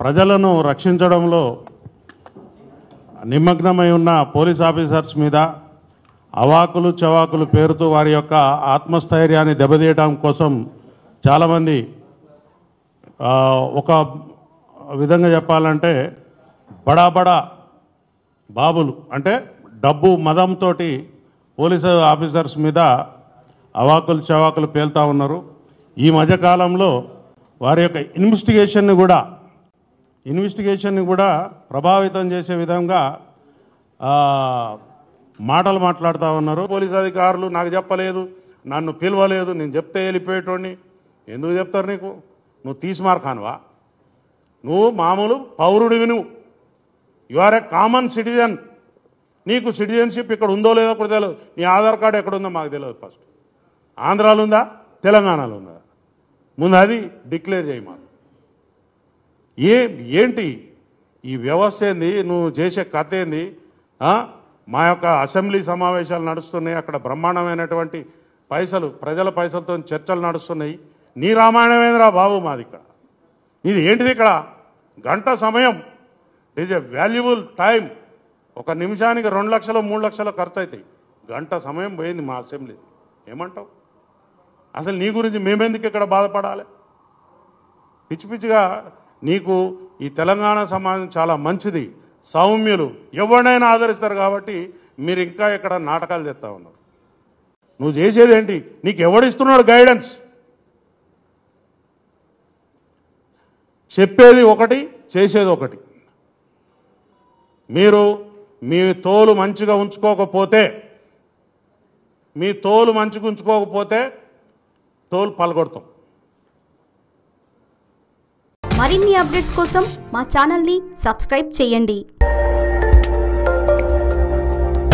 ప్రజలను రక్షించడంలో నిమగ్నమై ఉన్న పోలీస్ ఆఫీసర్స్ మీద అవాకులు చవాకులు పేరుతో వారి యొక్క ఆత్మస్థైర్యాన్ని దెబ్బతీయడం కోసం చాలామంది ఒక విధంగా చెప్పాలంటే బడా బాబులు అంటే డబ్బు మదంతో పోలీసు ఆఫీసర్స్ మీద అవాకులు చవాకులు పేలుతూ ఉన్నారు. ఈ మధ్యకాలంలో వారి యొక్క ఇన్వెస్టిగేషన్ని కూడా ప్రభావితం చేసే విధంగా మాటలు మాట్లాడుతూ ఉన్నారు. పోలీసు అధికారులు నాకు చెప్పలేదు, నన్ను పిలవలేదు, నేను చెప్తే వెళ్ళిపోయేటోడిని. ఎందుకు చెప్తారు నీకు? నువ్వు తీసిమార్ ఖాన్వా? నువ్వు మామూలు పౌరుడివి, నువ్వు you are a common citizen. నీకు సిటిజన్షిప్ ఇక్కడ ఉందో లేదో కూడా తెలియదు. నీ ఆధార్ కార్డు ఎక్కడుందో మాకు తెలియదు. ఫస్ట్ ఆంధ్రాలో ఉందా, తెలంగాణలో ఉందా? ముందు అది డిక్లేర్ చేయి మాకు. ఏంటి ఈ వ్యవస్థ ఏంది? నువ్వు చేసే కథ ఏంది? మా యొక్క అసెంబ్లీ సమావేశాలు నడుస్తున్నాయి, అక్కడ బ్రహ్మాండమైనటువంటి ప్రజల పైసలతో చర్చలు నడుస్తున్నాయి. నీ రామాయణమేంద్రా బాబు మాది ఇక్కడ? ఇది ఏంటిది? ఇక్కడ గంట సమయం, it is a valuable time. ఒక నిమిషానికి 2 లక్షలు 3 లక్షలు ఖర్చు అవుతాయి. గంట సమయం పోయింది మా అసెంబ్లీ. ఏమంటావు? అసలు నీ గురించి మేమెందుకు ఇక్కడ బాధపడాలి? పిచ్చి పిచ్చిగా నీకు ఈ తెలంగాణ సమాజం చాలా మంచిది, సౌమ్యులు, ఎవరినైనా ఆదరిస్తారు కాబట్టి మీరు ఇంకా ఇక్కడ నాటకాలు చేస్తూ ఉన్నారు. నువ్వు చేసేదేంటి? నీకు ఎవడిస్తున్నాడు గైడెన్స్? చెప్పేది ఒకటి, చేసేది ఒకటి. మీరు మీ తోలు మంచిగా ఉంచుకోకపోతే తోలు పలగొడతాం. మరిన్ని అప్డేట్స్ కోసం మా ఛానల్ని సబ్స్క్రైబ్ చేయండి.